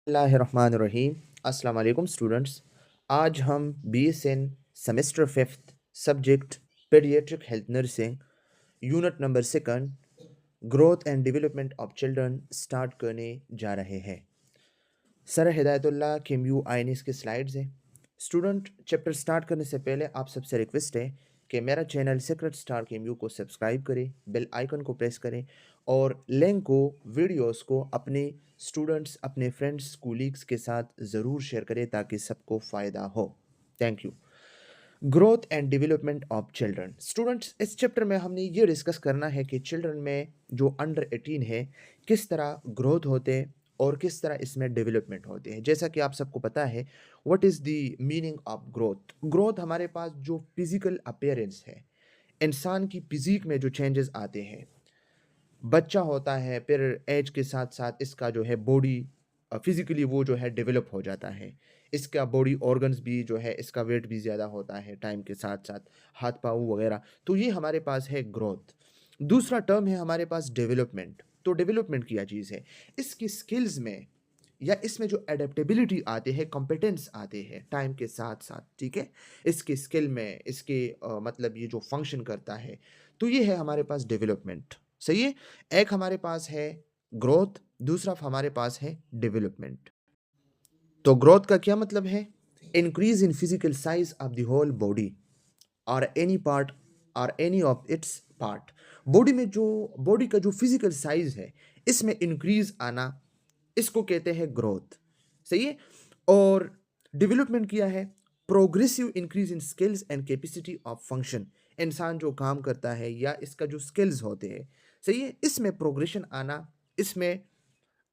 बिस्मिल्लाहिर्रहमानिर्रहीम। अस्सलाम वालेकुम स्टूडेंट्स। आज हम BSN semester fifth subject paediatric health nursing unit number second growth and development of children start करने जा रहे हैं। सर हिदायतुल्लाह KMU INS की स्लाइड्स हैं। स्टूडेंट, चैप्टर स्टार्ट करने से पहले आप सबसे रिक्वेस्ट है कि मेरा चैनल सीक्रेट स्टार KMU को सब्सक्राइब करें, बेल आइकन को प्रेस करें और लिंक को, वीडियोस को अपने स्टूडेंट्स, अपने फ्रेंड्स, कोलीग्स के साथ ज़रूर शेयर करें ताकि सबको फ़ायदा हो। Thank you. Growth and development of children. Students, इस चैप्टर में हमने ये डिस्कस करना है कि चिल्ड्रन में जो अंडर 18 है किस तरह ग्रोथ होते हैं और किस तरह इसमें डेवलपमेंट होते हैं। जैसा कि आप सबको पता है, what is the meaning of growth. Growth हमारे पास जो फिजिकल अपीयरेंस है, इंसान की फिजिक में जो चेंजेस आते हैं, बच्चा होता है, फिर एज के साथ साथ इसका जो है बॉडी फिजिकली वो जो है डेवलप हो जाता है। इसका बॉडी ऑर्गन्स भी जो है, इसका वेट भी ज़्यादा होता है टाइम के साथ साथ, हाथ पाँव वगैरह। तो ये हमारे पास है ग्रोथ। दूसरा टर्म है हमारे पास डेवलपमेंट। तो डेवलपमेंट क्या चीज़ है? इसकी स्किल्स में या इसमें जो एडेप्टेबिलिटी आते हैं, कॉम्पिटेंस आते हैं टाइम के साथ साथ, ठीक है? इसकी स्किल में, इसके मतलब ये जो फंक्शन करता है, तो ये है हमारे पास डेवलपमेंट। सही है? एक हमारे पास है ग्रोथ, दूसरा हमारे पास है डेवलपमेंट। तो ग्रोथ का क्या मतलब है? Increase in physical size of the whole body और एनी पार्ट और any of its part. Body में जो, बॉडी का जो फिजिकल साइज है, इसमें इंक्रीज आना, इसको कहते हैं ग्रोथ। सही है? और डेवलपमेंट किया है progressive increase in skills and capacity of function. इंसान जो काम करता है या इसका जो स्किल्स होते हैं, सही है, इसमें प्रोग्रेशन आना, इसमें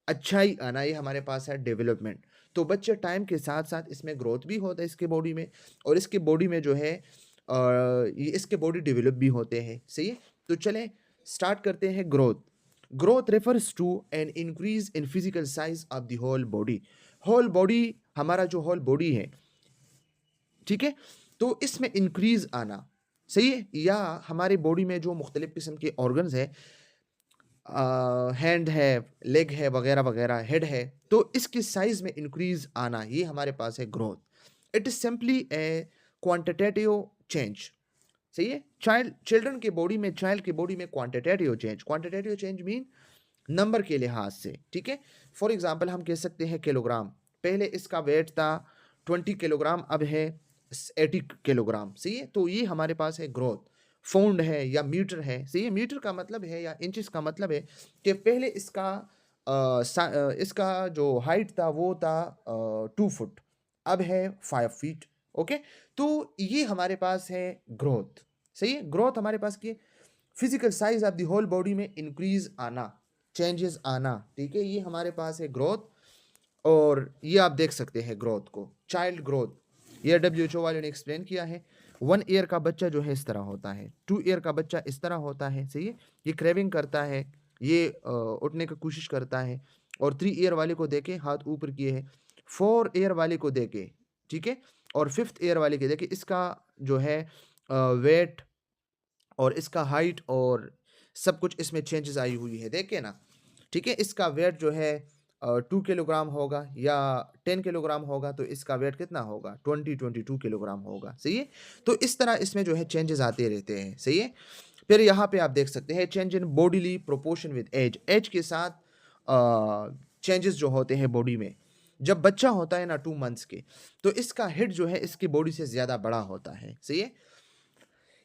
अच्छाई आना, ये हमारे पास है डेवलपमेंट। तो बच्चे टाइम के साथ साथ इसमें ग्रोथ भी होता है इसके बॉडी में, और इसके बॉडी में जो है ये इसके बॉडी डेवलप भी होते हैं। सही है? तो चलें स्टार्ट करते हैं growth. Growth refers to an increase in physical size of the whole body. Whole body, हमारा जो होल बॉडी है, ठीक है, तो इसमें इंक्रीज आना, सही है, या हमारे बॉडी में जो मुख्तलिफ किस्म के ऑर्गन्स है, हैंड है, लेग है, वगैरह वगैरह, हेड है, तो इसकी साइज में इंक्रीज आना, ये हमारे पास है growth. It is simply A quantitative change. सही है? चिल्ड्रन के बॉडी में, चाइल्ड के बॉडी में क्वांटिटेटिव चेंज मीन नंबर के लिहाज से, ठीक है। फॉर एग्जांपल हम कह सकते हैं किलोग्राम, पहले इसका वेट था 20 किलोग्राम, अब है 80 किलोग्राम। सही है? तो ये हमारे पास है ग्रोथ। फाउंड है या मीटर है, सही है, मीटर का मतलब है या इंचेस का मतलब है कि पहले इसका इसका जो हाइट था वो था 2 फुट, अब है 5 फीट। ओके, तो ये हमारे पास है ग्रोथ। सही है? ग्रोथ हमारे पास की physical size of the whole body में इंक्रीज आना, चेंजेस आना, ठीक है, ये हमारे पास है ग्रोथ। और ये आप देख सकते हैं ग्रोथ को, चाइल्ड ग्रोथ, ये WHO वाले ने एक्सप्लेन किया है। 1 ईयर का बच्चा जो है इस तरह होता है, 2 ईयर का बच्चा इस तरह होता है। सही है? ये क्रेविंग करता है, ये उठने की कोशिश करता है। और 3 ईयर वाले को देखे, हाथ ऊपर किए हैं। 4 ईयर वाले को देखे, ठीक है, और 5th ईयर वाले के देखे, इसका जो है वेट और इसका हाइट और सब कुछ इसमें चेंजेस आई हुई है, देखिए ना, ठीक है। इसका वेट जो है 2 किलोग्राम होगा या 10 किलोग्राम होगा, तो इसका वेट कितना होगा? 22 किलोग्राम होगा। सही है? तो इस तरह इसमें जो है चेंजेस आते रहते हैं। सही है? फिर यहाँ पे आप देख सकते हैं change in bodily proportion with age. Age के साथ चेंजेस जो होते हैं बॉडी में, जब बच्चा होता है ना 2 मंथ्स के, तो इसका हेड जो है इसकी बॉडी से ज़्यादा बड़ा होता है। सही है?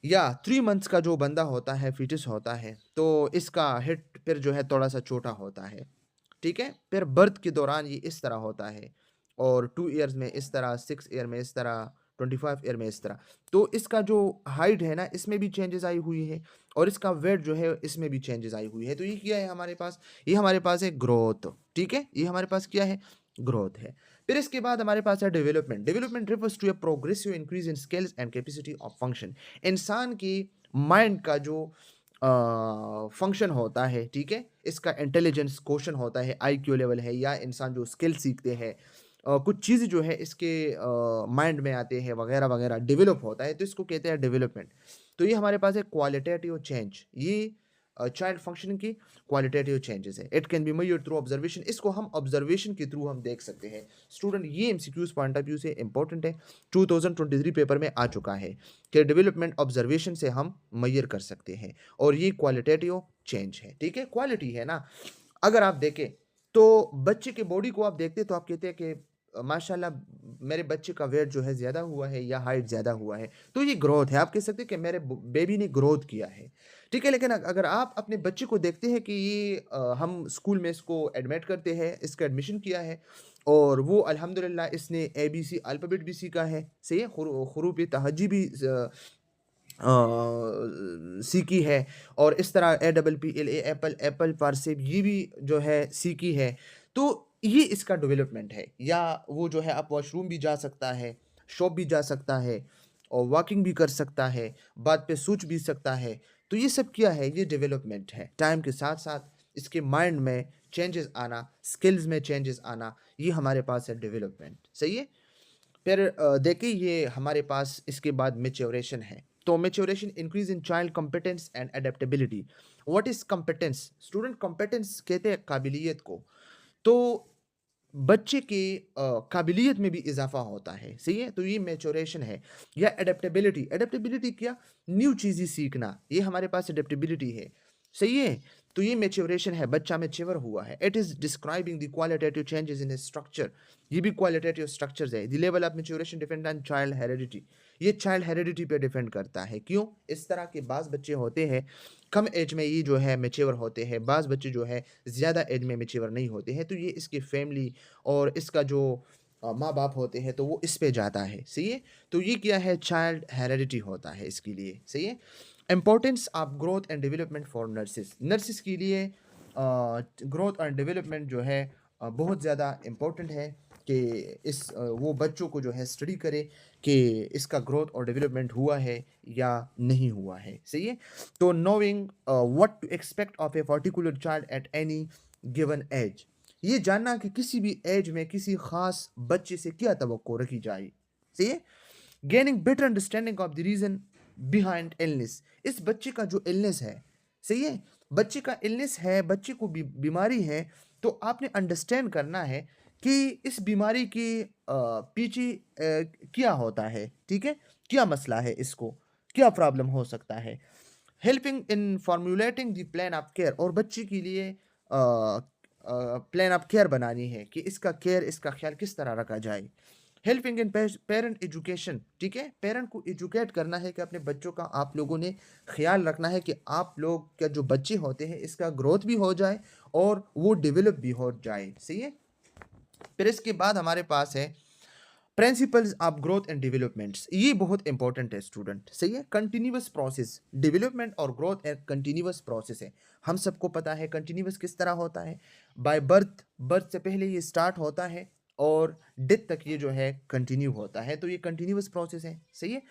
या 3 मंथ्स का जो बंदा होता है, फीटस होता है, तो इसका हेड फिर जो है थोड़ा सा छोटा होता है, ठीक है। फिर बर्थ के दौरान ये इस तरह होता है, और 2 ईयर्स में इस तरह, 6 ईयर में इस तरह, 25 ईयर में इस तरह। तो इसका जो हाइट है ना, इसमें भी चेंजेस आई हुई है, और इसका वेट जो है इसमें भी चेंजेस आई हुई है। तो ये क्या है हमारे पास? ये हमारे पास है ग्रोथ, ठीक है, ये हमारे पास क्या है? ग्रोथ है। फिर इसके बाद हमारे पास है development. Development refers to a progressive increase in skills and capacity of function. इंसान की माइंड का जो फंक्शन होता है, ठीक है, इसका इंटेलिजेंस क्वेश्चन होता है, IQ लेवल है, या इंसान जो स्किल सीखते हैं, कुछ चीज़ जो है इसके माइंड में आते हैं, वगैरह वगैरह, डेवलप होता है, तो इसको कहते हैं डेवलपमेंट। तो ये हमारे पास है क्वालिटेटिव चेंज। ये चाइल्ड फंक्शनिंग की क्वालिटेटिव चेंजेस है। It can be measured through observation, इसको हम ऑब्जर्वेशन के थ्रू हम देख सकते हैं। स्टूडेंट ये एमसीक्यूज पॉइंट ऑफ व्यू से इंपॉर्टेंट है, 2023 पेपर में आ चुका है कि डेवलपमेंट ऑब्जर्वेशन से हम मेजर कर सकते हैं और ये क्वालिटेटिव चेंज है। ठीक है, क्वालिटी है ना। अगर आप देखें तो बच्चे के बॉडी को आप देखते तो आप कहते हैं कि माशाल्लाह मेरे बच्चे का वेट जो है ज़्यादा हुआ है या हाइट ज़्यादा हुआ है, तो ये ग्रोथ है। आप कह सकते हैं कि मेरे बेबी ने ग्रोथ किया है। ठीक है, लेकिन अगर आप अपने बच्चे को देखते हैं कि ये हम स्कूल में इसको एडमिट करते हैं, इसका एडमिशन किया है और वो अल्हम्दुलिल्लाह इसने एबीसी अल्फ़ाबेट भी सीखा है, सही है, हुरूफ तहज्जी भी सीखी है और इस तरह A double P L A apple apple पारसेब ये भी जो है सीखी है। तो ये इसका डेवलपमेंट है। या वो जो है आप वॉशरूम भी जा सकता है, शॉप भी जा सकता है और वॉकिंग भी कर सकता है, बात पे सोच भी सकता है। तो ये सब क्या है, ये डेवलपमेंट है। टाइम के साथ साथ इसके माइंड में चेंजेस आना, स्किल्स में चेंजेस आना, ये हमारे पास है डेवलपमेंट। सही है। फिर देखिए ये हमारे पास इसके बाद मैच्योरेशन है। तो maturation increase in child competence and adaptability. What is competence? Student competence कहते हैं काबिलियत को। तो बच्चे की काबिलियत में भी इजाफा होता है, सही है, तो ये मैच्योरेशन है। या एडेप्टेबिलिटी, एडेप्टेबिलिटी क्या, न्यू चीज़ें सीखना, ये हमारे पास एडेप्टेबिलिटी है, सही है। तो ये मैच्योरेशन है, बच्चा मैच्योर हुआ है। It is describing the qualitative changes in structure, ये भी क्वालिटेटिव स्ट्रक्चर्स है। The level of maturation depend on child heredity, ये चाइल्ड हेरिडिटी पे डिपेंड करता है। क्यों? इस तरह के बाज़ बच्चे होते हैं कम एज में ये जो है मैच्योर होते हैं, बाज़ बच्चे जो है ज़्यादा एज में मैच्योर नहीं होते हैं। तो ये इसकी फैमिली और इसका जो माँ बाप होते हैं तो वो इस पे जाता है, सही है। तो ये क्या है, चाइल्ड हेरिडिटी होता है इसके लिए, सही है। Importance of growth and development for nurses, nurses के लिए ग्रोथ एंड डेवलपमेंट जो है बहुत ज़्यादा इम्पोर्टेंट है कि वो बच्चों को जो है स्टडी करे कि इसका ग्रोथ और डेवलपमेंट हुआ है या नहीं हुआ है, सही है। तो knowing what to expect of a particular child at any given age, ये जानना कि किसी भी एज में किसी खास बच्चे से क्या तवक्को रखी जाए, सही है। Gaining better understanding of the reason behind illness, इस बच्चे का जो इलनेस है, सही है, बच्चे का इलनेस है, बच्चे को बीमारी है, तो आपने अंडरस्टैंड करना है कि इस बीमारी की पीछे क्या होता है, ठीक है, क्या मसला है, इसको क्या प्रॉब्लम हो सकता है। Helping in formulating the plan of care, और बच्चे के लिए प्लान ऑफ केयर बनानी है कि इसका केयर, इसका ख्याल किस तरह रखा जाए। हेल्पिंग इन पेरेंट एजुकेशन, ठीक है, पेरेंट को एजुकेट करना है कि अपने बच्चों का आप लोगों ने ख्याल रखना है कि आप लोग का जो बच्चे होते हैं इसका ग्रोथ भी हो जाए और वो डेवलप भी हो जाए, सही है। फिर इसके बाद हमारे पास है principles of growth and developments, ये बहुत इंपॉर्टेंट है स्टूडेंट, सही है। कंटिन्यूअस प्रोसेस, डेवलपमेंट और ग्रोथ एक कंटिन्यूअस प्रोसेस है। हम सबको पता है कंटिन्यूअस किस तरह होता है, बाय बर्थ, बर्थ से पहले ये स्टार्ट होता है और डेथ तक ये जो है कंटिन्यू होता है, तो ये कंटिन्यूअस प्रोसेस है, सही है।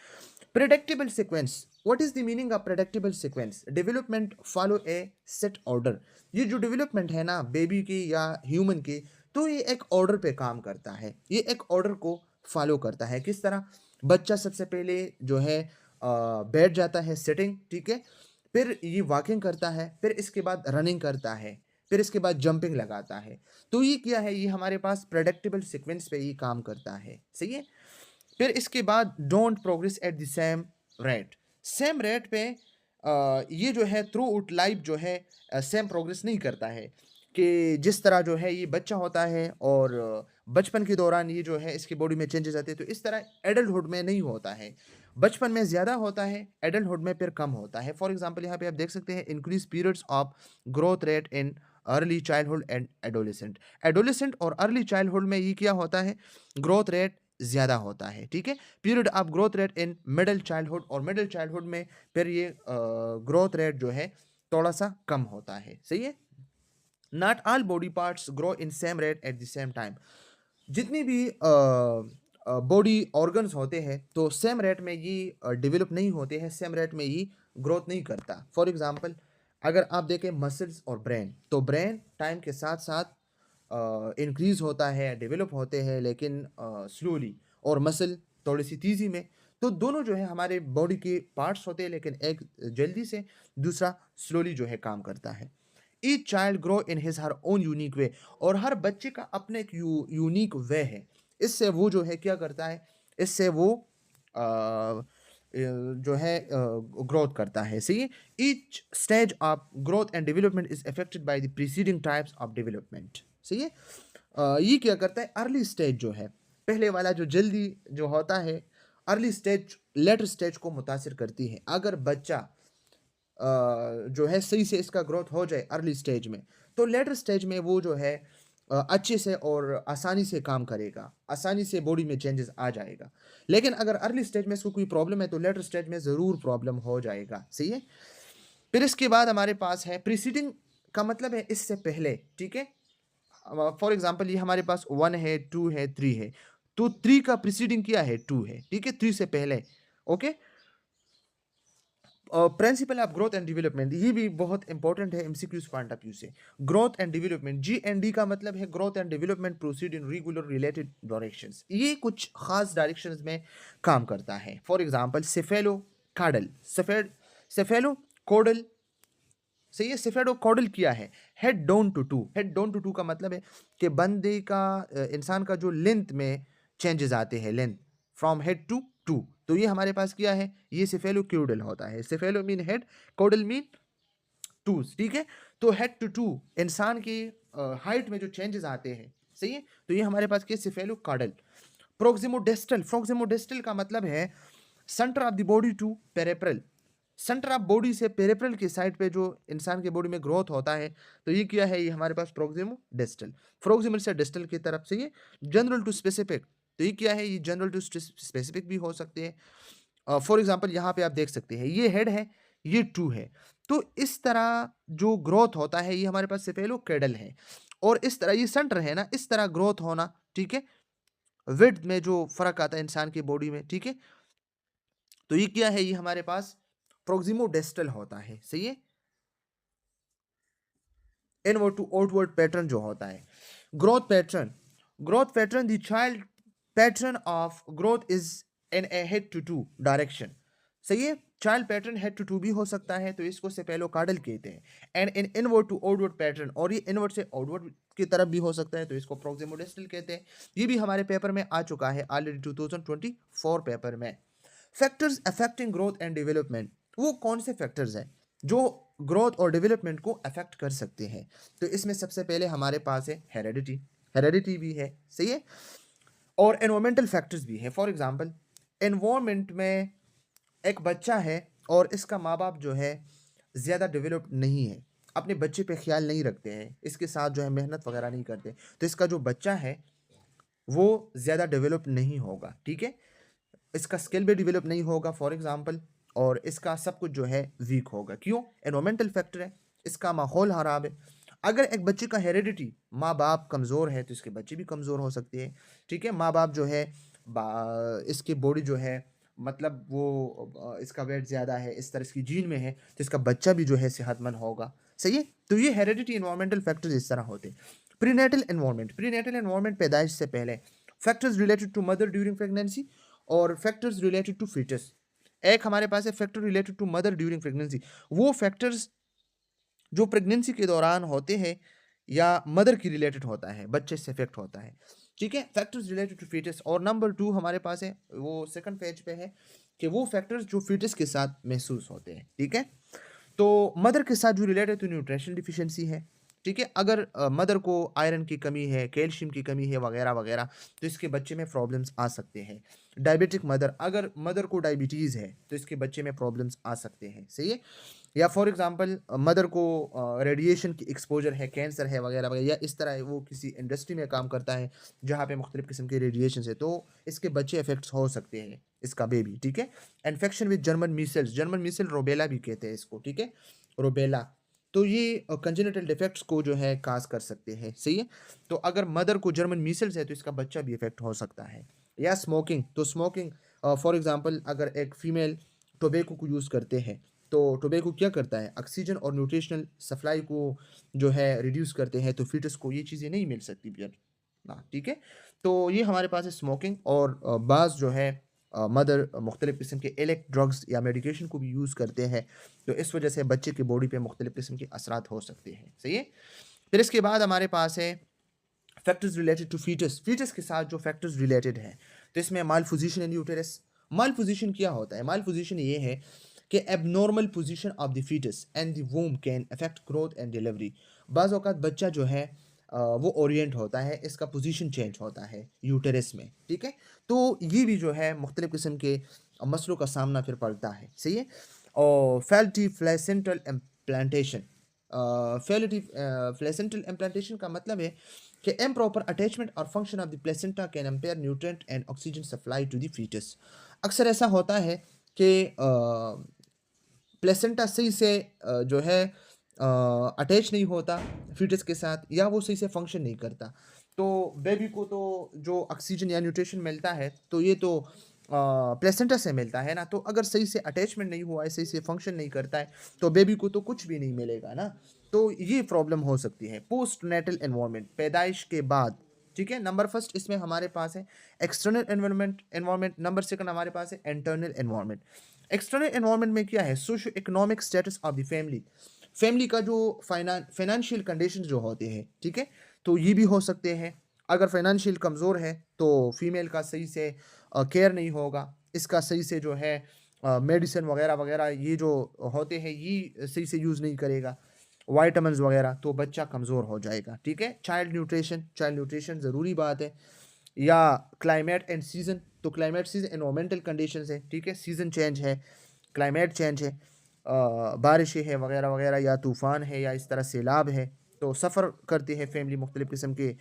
Predictable sequence, what is the meaning of predictable sequence? Development follow A set order, ये जो डेवलपमेंट है ना बेबी की या ह्यूमन की, तो ये एक ऑर्डर पे काम करता है, ये एक ऑर्डर को फॉलो करता है। किस तरह? बच्चा सबसे पहले जो है बैठ जाता है सिटिंग, ठीक है, फिर ये वॉकिंग करता है, फिर इसके बाद रनिंग करता है, फिर इसके बाद जंपिंग लगाता है। तो ये क्या है, ये हमारे पास प्रेडिक्टेबल सीक्वेंस पे ये काम करता है, सही है। फिर इसके बाद don't progress at the same rate, same rate पे ये जो है थ्रू आउट लाइफ जो है सेम प्रोग्रेस नहीं करता है कि जिस तरह जो है ये बच्चा होता है और बचपन के दौरान ये जो है इसकी बॉडी में चेंजेस आते हैं, तो इस तरह एडल्टहुड में नहीं होता है। बचपन में ज़्यादा होता है, एडल्टहुड में फिर कम होता है। फॉर एग्जांपल यहाँ पे आप देख सकते हैं increase periods of growth rate in early childhood and adolescent, adolescent और अर्ली चाइल्डहुड में ये क्या होता है, ग्रोथ रेट ज़्यादा होता है, ठीक है। Period of growth rate in middle childhood, और मिडिल चाइल्डहुड में फिर ये ग्रोथ रेट जो है थोड़ा सा कम होता है, सही है। Not all body parts grow in same rate at the same time, जितनी भी बॉडी ऑर्गन्स होते हैं तो सेम रेट में ये डेवलप नहीं होते हैं, सेम रेट में ये ग्रोथ नहीं करता। फॉर एग्जांपल अगर आप देखें मसल्स और ब्रेन, तो ब्रेन टाइम के साथ साथ इंक्रीज होता है, डेवलप होते हैं, लेकिन स्लोली, और मसल थोड़ी सी तेज़ी में। तो दोनों जो है हमारे बॉडी के पार्ट्स होते हैं, लेकिन एक जल्दी से, दूसरा स्लोली जो है काम करता है। Each child grow in his her own unique way, और हर बच्चे का अपना एक यूनिक वे है। इससे वो जो है क्या करता है, इससे वो जो है ग्रोथ करता है। सही है। Each stage of growth and development is affected by the preceding types of development. सही है। ये क्या करता है, अर्ली स्टेज जो है, पहले वाला जो जल्दी जो होता है, अर्ली स्टेज लेटर स्टेज को मुतासिर करती है। अगर बच्चा जो है सही से इसका ग्रोथ हो जाए अर्ली स्टेज में, तो लेटर स्टेज में वो जो है अच्छे से और आसानी से काम करेगा, आसानी से बॉडी में चेंजेस आ जाएगा। लेकिन अगर अर्ली स्टेज में इसको कोई प्रॉब्लम है, तो लेटर स्टेज में ज़रूर प्रॉब्लम हो जाएगा। सही है। फिर इसके बाद हमारे पास है प्रीसीडिंग, का मतलब है इससे पहले। ठीक है। फॉर एग्जाम्पल ये हमारे पास 1 है, 2 है, 3 है, तो 3 का प्रीसीडिंग क्या है, 2 है। ठीक है, 3 से पहले। Okay. Principle of growth and development, ये भी बहुत इंपॉर्टेंट है एमसीक्यूज पॉइंट ऑफ व्यू से। Growth and development, G and D का मतलब है growth and development proceed in regular related directions. ये कुछ खास डायरेक्शंस में काम करता है। For example cephalocaudal, cephalocaudal. सही है। सेफेलो कॉडल किया है, head down to toe. Head down to toe का मतलब है कि बंदे का इंसान का जो लेंथ में चेंजेस आते हैं, length from head to toe, तो ये हमारे पास क्या है, ये सेफेलो क्यूडल होता है। सेफेलो मीन हेड, कोडल मीन टूज। ठीक है। तो हेड टू टू इंसान की हाइट में जो चेंजेस आते हैं। सही है। तो ये हमारे पास क्या, सेफेलो कार्डल। प्रोक्सिमोडेस्टल, प्रोक्सिमोडेस्टल का मतलब है centre of the body to peripheral. Centre of body से पेरिफेरल की साइड पे जो इंसान के बॉडी में ग्रोथ होता है, तो ये क्या है, ये हमारे पास प्रोक्सिमो डिस्टल। प्रोक्सिमल से डिस्टल की तरफ से ये जनरल टू स्पेसिफिक, तो ये क्या है, ये जनरल टू स्पेसिफिक भी हो सकते हैं। फॉर एग्जांपल यहाँ पे आप देख सकते हैं, ये हेड है, ये टू है। तो इस तरह जो ग्रोथ होता है, ये हमारे पास सेफेलोकेडल है। और इस तरह ये सेंटर है ना, इस तरह ग्रोथ होना। ठीक है। विड्थ में जो फर्क आता है इंसान की बॉडी में। ठीक है। तो ये क्या है, ये हमारे पास प्रोक्सिमोडेस्टल होता है। सही है। इनवर्ड टू आउटवर्ड पैटर्न जो होता है। Growth pattern, growth pattern, the child pattern of growth is in a head to toe direction. सही है। Child pattern head to toe भी हो सकता है, तो इसको सेपेलोकार्डल कहते हैं। And in inward to outward pattern, और ये इनवर्ड से आउटवर्ड की तरफ भी हो सकता है, तो इसको प्रोक्सिमोडेस्टल कहते हैं। ये भी हमारे पेपर में आ चुका है ऑलरेडी 2024 पेपर में। Factors affecting growth and development, वो कौन से फैक्टर्स हैं जो ग्रोथ और डेवलपमेंट को अफेक्ट कर सकते हैं? तो इसमें सबसे पहले हमारे पास है हेरेडिटी, हेरेडिटी भी है। सही है। और एनवायरमेंटल फैक्टर्स भी है। फॉर एग्जांपल, एनवायरमेंट में एक बच्चा है और इसका माँ बाप जो है ज़्यादा डेवलप नहीं है, अपने बच्चे पे ख्याल नहीं रखते हैं, इसके साथ जो है मेहनत वगैरह नहीं करते, तो इसका जो बच्चा है वो ज़्यादा डेवलप नहीं होगा। ठीक है। इसका स्किल भी डेवलप नहीं होगा फॉर एग्जांपल, और इसका सब कुछ जो है वीक होगा। क्यों? एनवायरमेंटल फैक्टर है, इसका माहौल खराब है। अगर एक बच्चे का हेरिडिटी, माँ बाप कमज़ोर है, तो इसके बच्चे भी कमज़ोर हो सकते हैं। ठीक है। माँ बाप जो है इसकी बॉडी जो है, मतलब वो इसका वेट ज़्यादा है, इस तरह इसकी जीन में है, तो इसका बच्चा भी जो है सेहतमंद होगा। सही है। तो ये हेरिडिटी एनवायरमेंटल फैक्टर्स इस तरह होते हैं। प्रीनेटल एनवायरमेंट, प्रीनेटल एनवायरमेंट पैदाइश से पहले, factors related to mother during pregnancy और फैक्टर्स रिलेटेड टू फीटस। एक हमारे पास है factor related to mother during pregnancy, वो फैक्टर्स जो प्रेगनेंसी के दौरान होते हैं या मदर की रिलेटेड होता है, बच्चे से इफेक्ट होता है। ठीक है। Factors related to foetus. और नंबर 2 हमारे पास है, वो सेकंड पेज पे है, कि वो फैक्टर्स जो फीटस के साथ महसूस होते हैं। ठीक है। तो मदर के साथ जो रिलेटेड तो न्यूट्रिशन डिफिशिएंसी है। ठीक है। अगर मदर को आयरन की कमी है, कैल्शियम की कमी है वगैरह वगैरह, तो इसके बच्चे में प्रॉब्लम्स आ सकते हैं। डायबिटिक मदर, अगर मदर को डायबिटीज़ है, तो इसके बच्चे में प्रॉब्लम्स आ सकते हैं। सही है। या फॉर एग्जांपल मदर को रेडिएशन की एक्सपोजर है, कैंसर है वगैरह वगैरह, या इस तरह वो किसी इंडस्ट्री में काम करता है जहाँ पे मुख्तलिफ किस्म के रेडिएशन है, तो इसके बच्चे इफेक्ट्स हो सकते हैं, इसका बेबी। ठीक है। Infection with German measles, German measle rubella भी कहते हैं इसको। ठीक है। रोबेला, तो ये कंजेनिटल डिफेक्ट्स को जो है काज कर सकते हैं। सही है। तो अगर मदर को जर्मन मीसल्स है, तो इसका बच्चा भी इफेक्ट हो सकता है। या स्मोकिंग, तो स्मोकिंग फॉर एग्जांपल अगर एक फीमेल टोबैको को यूज़ करते हैं, तो टोबैको क्या करता है, ऑक्सीजन और न्यूट्रिशनल सप्लाई को जो है रिड्यूस करते हैं, तो फीटस को ये चीज़ें नहीं मिल सकती फिर ना। ठीक है। तो ये हमारे पास है स्मोकिंग। और बाज़ जो है मदर मुख्तलिफ़ किस्म के इलेक्ट ड्रग्स या मेडिकेशन को भी यूज़ करते हैं, तो इस वजह से बच्चे की बॉडी पे मुख्तलिफ़ किस्म के असरात हो सकते हैं, सही है? फिर इसके बाद हमारे पास है factors related to foetus. Foetus के साथ जो फैक्टर्स रिलेटेड हैं, तो इसमें malposition in uterus. Malposition क्या होता है? माल पोजीशन ये है कि abnormal position of the foetus and the womb can affect growth and delivery. बाज़ औक़ात बच्चा जो है वो ओरिएंट होता है, इसका पोजीशन चेंज होता है यूटेरस में, ठीक है? तो ये भी जो है मुख्तलिफ़ किस्म के मसलों का सामना फिर पड़ता है, सही है? और फैल्टी प्लेसेंटल इम्प्लांटेशन। फैलिटी प्लेसेंटल इम्प्लांटेशन का मतलब है कि improper attachment or function of the placenta can impair nutrient and oxygen supply to the fetus। अक्सर ऐसा होता है कि प्लेसेंटा सही से जो है अटैच नहीं होता फीटस के साथ, या वो सही से फंक्शन नहीं करता, तो बेबी को तो जो ऑक्सीजन या न्यूट्रिशन मिलता है तो ये तो प्लेसेंटा से मिलता है ना, तो अगर सही से अटैचमेंट नहीं हुआ है, सही से फंक्शन नहीं करता है, तो बेबी को तो कुछ भी नहीं मिलेगा ना। तो ये प्रॉब्लम हो सकती है। पोस्ट नेटल एनवायरनमेंट, पैदाइश के बाद, ठीक है? नंबर फर्स्ट इसमें हमारे पास है एक्सटर्नल एनवायरनमेंट। नंबर सेकंड हमारे पास है इंटरनल एनवायरनमेंट। एक्सटर्नल एनवायरनमेंट में क्या है? Socio economic status of the family. Family का जो फाइनेंशियल कंडीशंस जो होते हैं, ठीक है? तो ये भी हो सकते हैं। अगर फाइनेंशियल कमज़ोर है तो फीमेल का सही से केयर नहीं होगा, इसका सही से जो है मेडिसिन वगैरह वगैरह ये जो होते हैं ये सही से यूज़ नहीं करेगा, विटामिन्स वगैरह, तो बच्चा कमज़ोर हो जाएगा, ठीक है? चाइल्ड न्यूट्रिशन ज़रूरी बात है। या क्लाइमेट एंड सीज़न, तो क्लाइमेट सीज़न एनवायरमेंटल कंडीशंस है, ठीक है? सीज़न चेंज है, क्लाइमेट चेंज है, बारिशें हैं वगैरह वगैरह, या तूफ़ान है, या इस तरह सैलाब है, तो सफ़र करती है फैमिली मुख्तलिफ़ किस्म के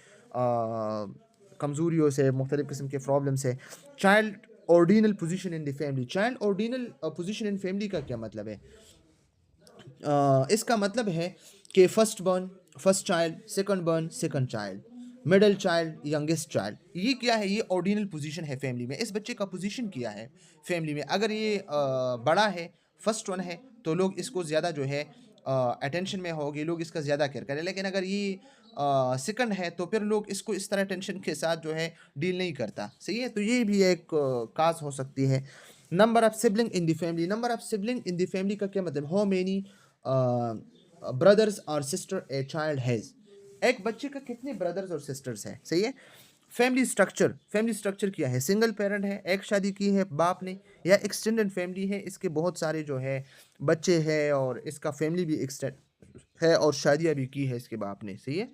कमज़ोरियों से, मुख्तलिफ़ किस्म के प्रॉब्लम से। Child ordinal position in the family. Child ordinal position in family का क्या मतलब है? इसका मतलब है कि first child, second burn, second child, middle child, youngest child. ये क्या है? ये ऑर्डिनल पोजीशन है फैमिली में। इस बच्चे का पोजीशन क्या है फैमिली में? अगर ये बड़ा है, फर्स्ट वन है, तो लोग इसको ज़्यादा जो है अटेंशन में होगी, लोग इसका ज़्यादा केयर करें। लेकिन अगर ये सेकंड है तो फिर लोग इसको इस तरह टेंशन के साथ जो है डील नहीं करता, सही है? तो ये भी एक काज़ हो सकती है। Number of sibling in the family. Number of sibling in the family का क्या मतलब? हाउ मेनी ब्रदर्स और सिस्टर ए चाइल्ड हैज़। एक बच्चे का कितने ब्रदर्स और सिस्टर्स हैं, सही है? फैमिली स्ट्रक्चर क्या है? सिंगल पेरेंट है, एक शादी की है बाप ने, या एक्सटेंडेड फैमिली है, इसके बहुत सारे जो है बच्चे हैं और इसका फैमिली भी एक्सटेंड है और शादियाँ भी की है इसके बाप ने, सही है?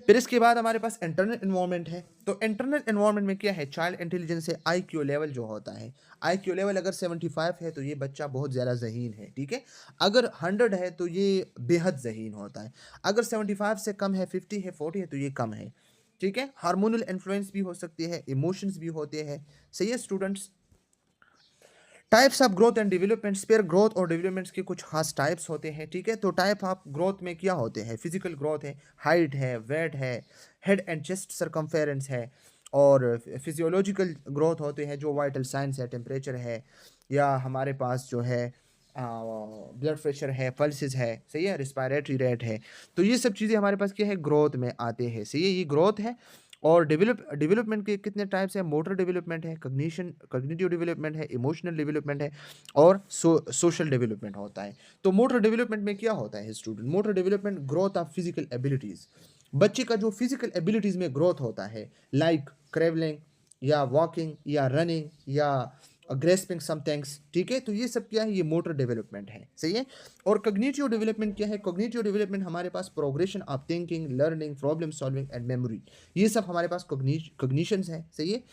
फिर इसके बाद हमारे पास इंटरनल एनवायरनमेंट है। तो इंटरनल एनवायरनमेंट में क्या है? चाइल्ड इंटेलिजेंस है, आईक्यू लेवल जो होता है। आईक्यू लेवल अगर 75 है तो ये बच्चा बहुत ज़्यादा ज़हीन है, ठीक है? अगर 100 है तो ये बेहद ज़हीन होता है। अगर 75 से कम है, 50 है, 40 है, तो ये कम है, ठीक है? हार्मोनल इन्फ्लुएंस भी हो सकती है, इमोशंस भी होते हैं, सही है students? Types of growth and developments. फिर ग्रोथ और डेवलपमेंट्स के कुछ खास टाइप्स होते हैं, ठीक है? तो टाइप ऑफ ग्रोथ में क्या होते हैं? फिजिकल ग्रोथ है, हाइट है, वेट है, हेड एंड चेस्ट सरकमफेरेंस है, और फिजियोलॉजिकल ग्रोथ होते हैं जो वाइटल साइंस है, टेम्परेचर है, या हमारे पास जो है ब्लड प्रेशर है, पल्सेस है, सही है, रिस्पायरेटरी रेट है। तो ये सब चीज़ें हमारे पास क्या है? ग्रोथ में आते हैं, सही है? ये ग्रोथ है। और डेवलपमेंट के कितने टाइप्स हैं? मोटर डेवलपमेंट है, कॉग्निटिव डेवलपमेंट है, इमोशनल डेवलपमेंट है, और सोशल डेवलपमेंट होता है। तो मोटर डेवलपमेंट में क्या होता है student? Motor development growth of physical abilities. बच्चे का जो फिजिकल एबिलिटीज़ में ग्रोथ होता है, लाइक क्रेवलिंग, या वॉकिंग, या रनिंग, या ग्रेस्पिंग सम थिंग्स, ठीक है? तो ये सब क्या है? ये मोटर डेवलपमेंट है, सही है? और कॉग्निटिव डेवलपमेंट क्या है? कॉग्निटिव डेवलपमेंट हमारे पास progression of thinking, learning, problem solving and memory, ये सब हमारे पास कॉग्निशंस है, सही है?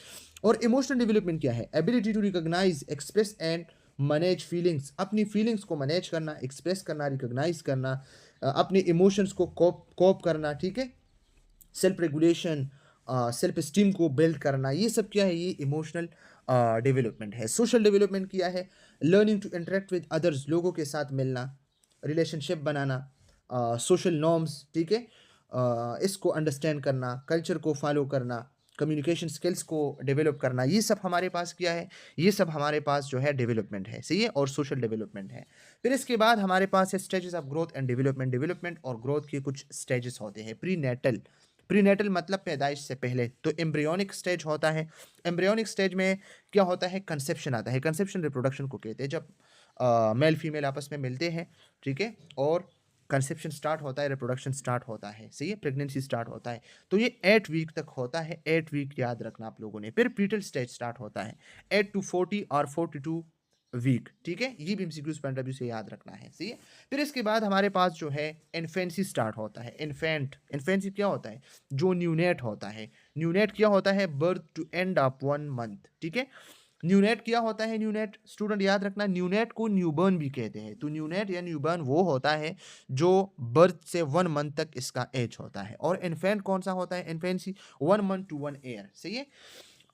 और इमोशनल डेवलपमेंट क्या है? Ability to recognise, express and manage feelings. अपनी फीलिंग्स को मैनेज करना, एक्सप्रेस करना, रिकॉग्नाइज करना, अपने इमोशंस को कोप करना, ठीक है? सेल्फ रेगुलेशन, सेल्फ स्टीम को बिल्ड करना, ये सब क्या है? ये इमोशनल डेवलपमेंट है। सोशल डेवलपमेंट किया है? Learning to interact with others, लोगों के साथ मिलना, रिलेशनशिप बनाना, सोशल नॉर्म्स, ठीक है? इसको अंडरस्टैंड करना, कल्चर को फॉलो करना, कम्युनिकेशन स्किल्स को डेवलप करना, ये सब हमारे पास क्या है? ये सब हमारे पास जो है डेवलपमेंट है, सही है? और सोशल डेवलपमेंट है। फिर इसके बाद हमारे पास है stages of growth and development. Development और ग्रोथ के कुछ स्टेजेस होते हैं। प्रीनेटल मतलब पैदाइश से पहले, तो एम्ब्रियोनिक स्टेज होता है। एम्ब्रियोनिक स्टेज में क्या होता है, कंसेप्शन आता है। कंसेप्शन रिप्रोडक्शन को कहते हैं, जब मेल फीमेल आपस में मिलते हैं, ठीक है, और कंसेप्शन स्टार्ट होता है, रिप्रोडक्शन स्टार्ट होता है, सही है, प्रेगनेंसी स्टार्ट होता है। तो ये 8 वीक तक होता है, 8 वीक याद रखना आप लोगों ने। फिर प्रीटल स्टेज स्टार्ट होता है 8 टू 40 और 42 वीक, ठीक है, ये भी एमसीक्यूज पॉइंट ऑफ व्यू से याद रखना है, सही है। फिर इसके बाद हमारे पास जो है इन्फेंसी स्टार्ट होता है। इन्फेंसी क्या होता है, जो न्यूनेट होता है। न्यूनेट क्या होता है, birth to end of 1 month, ठीक है। न्यूनेट क्या होता है, न्यूनेट स्टूडेंट याद रखना, न्यूनेट को न्यूबर्न भी कहते हैं। तो न्यूनेट या न्यूबर्न वो होता है जो बर्थ से 1 मंथ तक इसका एज होता है। और इन्फेंट कौन सा होता है, इन्फेंसी 1 मंथ टू 1 ईयर, सही है।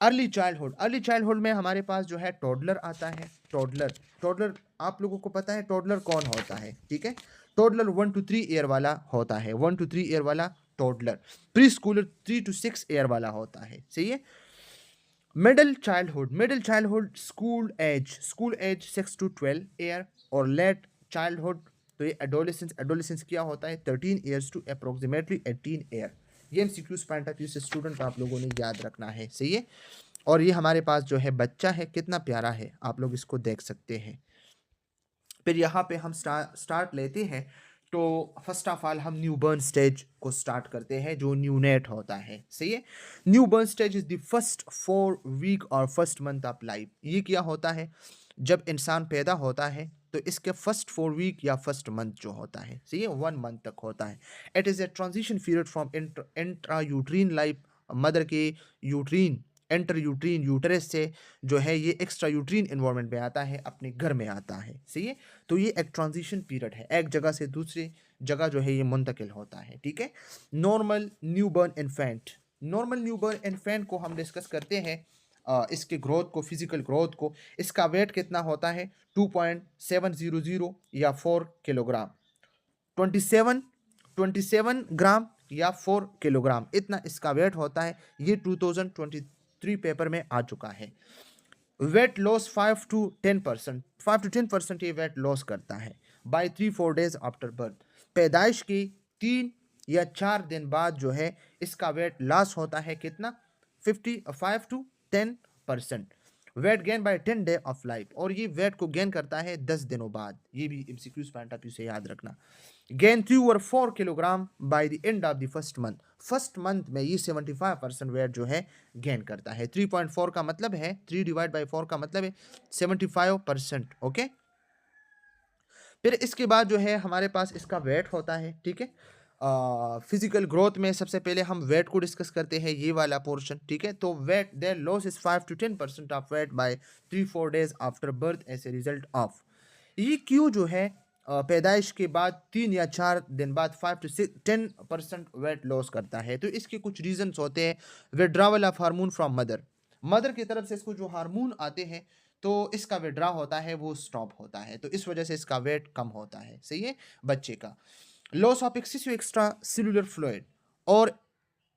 अर्ली चाइल्डहुड, अर्ली चाइल्डहुड में हमारे पास जो है टोडलर आता है। टोडलर, टोडलर आप लोगों को पता है टोडलर कौन होता है, ठीक है। टोडलर 1 टू 3 ईयर वाला होता है, 1 टू 3 ईयर वाला toddler. Preschooler 3 to 6 year वाला होता है, सही है। Middle childhood, middle childhood school age 6 to 12 year. और लेट चाइल्डहुड, तो ये एडोलेसेंस, एडोलेसेंस क्या होता है 13 ईयर्स टू अप्रोक्सीमेटली 18 ईयर। ये एमसीक्यूज पॉइंट ऑफ व्यू से स्टूडेंट आप लोगों ने याद रखना है, सही है। और ये हमारे पास जो है बच्चा है, कितना प्यारा है, आप लोग इसको देख सकते हैं। फिर यहाँ पे हम स्टार्ट लेते हैं, तो फर्स्ट ऑफ ऑल हम न्यूबर्न स्टेज को स्टार्ट करते हैं, जो न्यूनेट होता है, सही है। Newborn stage is the first 4 week और फर्स्ट मंथ ऑफ लाइफ। ये क्या होता है, जब इंसान पैदा होता है तो इसके फर्स्ट 4 वीक या फर्स्ट मंथ जो होता है, सही है, 1 मंथ तक होता है। It is a transition period from intra uterine life, mother के यूट्रीन, एंटर यूट्रीन, यूटरस से जो है ये एक्स्ट्रा यूट्रीन इन्वायरमेंट में आता है, अपने घर में आता है, सही है। तो ये एक ट्रांजिशन पीरियड है, एक जगह से दूसरी जगह जो है ये मुंतकिल होता है, ठीक है। Normal newborn infant, normal newborn infant को हम डिस्कस करते हैं, इसके ग्रोथ को, फिजिकल ग्रोथ को। इसका वेट कितना होता है 2.700 या 4 किलोग्राम, 27 27 ग्राम या 4 किलोग्राम, इतना इसका वेट होता है। ये 2023 पेपर में आ चुका है। वेट लॉस 5 टू 10%, 5 टू 10% ये वेट लॉस करता है बाय 3-4 डेज आफ्टर बर्थ। पैदाइश की 3 या 4 दिन बाद जो है इसका वेट लॉस होता है, कितना 5 to 10%। Weight gain by 10 day of life, और ये वेट को गेन करता है 10 दिनों बाद। ये भी एमसीक्यूज पॉइंट ऑफ व्यू से याद रखना। गेन 3 और 4 kilogram bye the end of the first month, first month में ये 75% वेट जो है गेन करता है। 3.4 का मतलब है, 3 डिवाइड बाई 4 का मतलब है 75%, ओके। फिर इसके बाद जो है हमारे पास इसका वेट होता है, ठीक है। फिजिकल ग्रोथ में सबसे पहले हम वेट को डिस्कस करते हैं, ये वाला पोर्शन, ठीक है। तो weight there loss is 5 to 10% of weight by 3-4 days after birth as a result of. ये क्यों जो है पैदाइश के बाद 3 या 4 दिन बाद 5 टू 10% वेट लॉस करता है। तो इसके कुछ रीजंस होते हैं। Withdrawal of hormone from mother, mother की तरफ से इसको जो हार्मोन आते हैं तो इसका विड्रा होता है, वो स्टॉप होता है, तो इस वजह से इसका वेट कम होता है, सही है, बच्चे का। Loss of excessive extra cellular fluid, और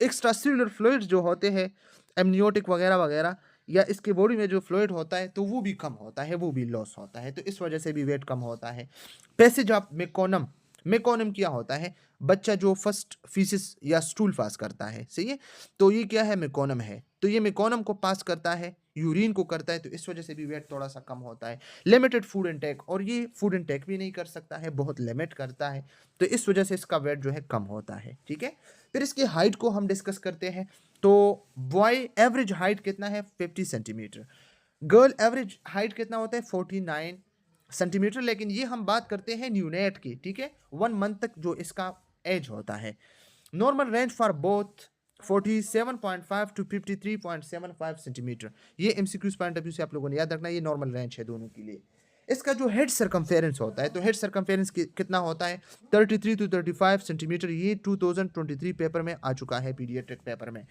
एक्स्ट्रा सेलुलर फ्लूइड्स जो होते हैं एमनियोटिक वगैरह वगैरह, या इसके बॉडी में जो फ्लूइड होता है तो वो भी कम होता है, वो भी लॉस होता है, तो इस वजह से भी वेट कम होता है। पैसेज ऑफ मेकोनम, मेकोनम क्या होता है, बच्चा जो फर्स्ट फीसिस या स्टूल पास करता है, सही है, तो ये क्या है, मेकोनम है। तो ये मेकोनम को पास करता है, यूरिन को करता है, तो इस वजह से भी वेट थोड़ा सा कम होता है। लिमिटेड फूड इनटेक, और ये फूड इनटेक भी नहीं कर सकता है, बहुत लिमिट करता है, तो इस वजह से इसका वेट जो है कम होता है, ठीक है। फिर इसकी हाइट को हम डिस्कस करते हैं, तो बॉय एवरेज हाइट कितना है 50 सेंटीमीटर, गर्ल एवरेज हाइट कितना होता है 49 सेंटीमीटर। लेकिन ये हम बात करते हैं न्यूनेट की, ठीक है, 1 मंथ तक जो इसका एज होता है। Normal range for both 47.5 to 53.75 centimetre. ये एमसीक्यूज पॉइंट ऑफ व्यू से आप लोगों ने याद रखना, ये नॉर्मल रेंज है दोनों के लिए। इसका जो हेड सर्कमफेरेंस होता है, तो हेड सर्कमफेरेंस कितना होता है 33 टू 35 सेंटीमीटर। ये 2023 पेपर में आ चुका है, पीडियाट्रिक पेपर में,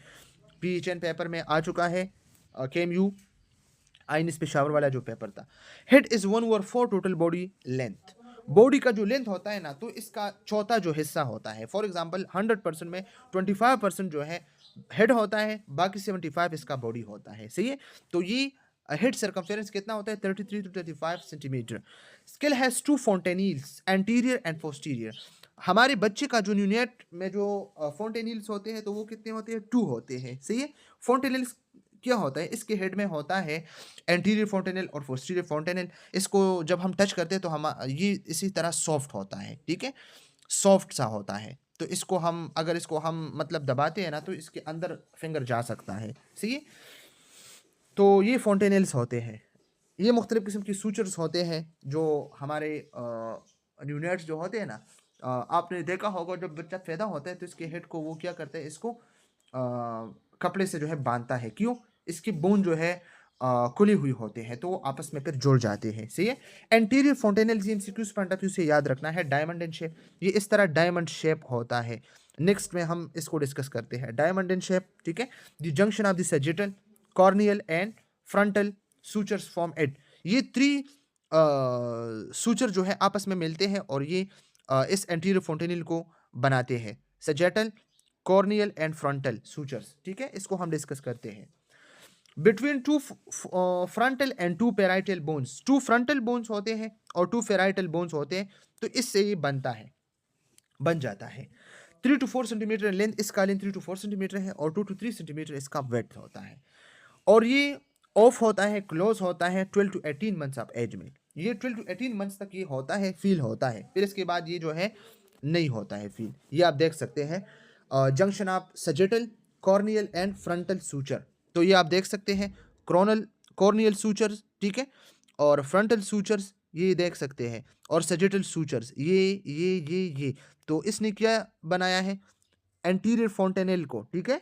पीएचएन पेपर में आ चुका है, केएमयू आइनिस पेशावर वाला जो पेपर था। Head is 1/4 total body length, body का जो लेंथ होता है ना, तो इसका चौथा जो हिस्सा होता है। फॉर एग्जांपल 100% में 25% जो है हेड होता है, बाकी 75 इसका बॉडी होता है, सही है। तो ये हेड सर्कमफेरेंस कितना होता है 33 to 35 centimetre. Skull has 2 fontanelles, anterior and posterior. हमारे बच्चे का जो न्यूनेट में जो फोंटेनिल्स होते हैं तो वो कितने होते हैं? 2 होते हैं, सही है? फोंटेनिल्स क्या होता है? इसके हेड में होता है एंटीरियर फोंटेनल और पोस्टीरियर फोंटेनल। इसको जब हम टच करते हैं तो हम ये इसी तरह सॉफ्ट होता है, ठीक है? सॉफ्ट सा होता है। तो इसको हम अगर इसको हम मतलब दबाते हैं ना तो इसके अंदर फिंगर जा सकता है, सही है? तो ये फोंटेनल्स होते हैं। ये मुख्तलिफ़ किस्म की सूचर्स होते हैं जो हमारे न्यूनेट्स जो होते हैं ना, आपने देखा होगा जब बच्चा पैदा होता है तो इसके हेड को वो क्या करता है, इसको कपड़े से जो है बांधता है। क्यों? इसकी बोन जो है खुली हुई होते हैं तो वो आपस में फिर जुड़ जाते हैं, सही है? Anterior fontanelles MCQs point of view से याद रखना है डायमंड इन शेप। ये इस तरह डायमंड शेप होता है। नेक्स्ट में हम इसको डिस्कस करते हैं डायमंड इन शेप, ठीक है? The junction of the sagittal, coronal and frontal sutures form it. ये 3 सूचर जो है आपस में मिलते हैं और ये इस एंटीरियर फोंटेनिल को बनाते हैं। Sagittal, coronal and frontal sutures, ठीक है? इसको हम डिस्कस करते हैं। Between two frontal and two parietal bones, 2 frontal bones होते हैं और 2 पेराइटल बोन्स होते हैं, तो इससे ये बन जाता है। 3 to 4 सेंटीमीटर लेंथ, इसका लेंथ 3 to 4 सेंटीमीटर है और 2 to 3 सेंटीमीटर इसका वेथ होता है। और ये ऑफ होता है, क्लोज होता है 12 to 18 मंथ्स ऑफ एज में। ये 12 to 18 मंथ्स तक ये होता है, फील होता है। फिर इसके बाद ये जो है नहीं होता है फील। ये आप देख सकते हैं junction of sagittal, coronal and frontal suture. तो ये आप देख सकते हैं कॉर्नियल सूचर्स, ठीक है? और फ्रंटल सूचर्स ये देख सकते हैं और सजिटल सूचर्स ये। तो इसने क्या बनाया है? एंटीरियर फोंटेनल को, ठीक है?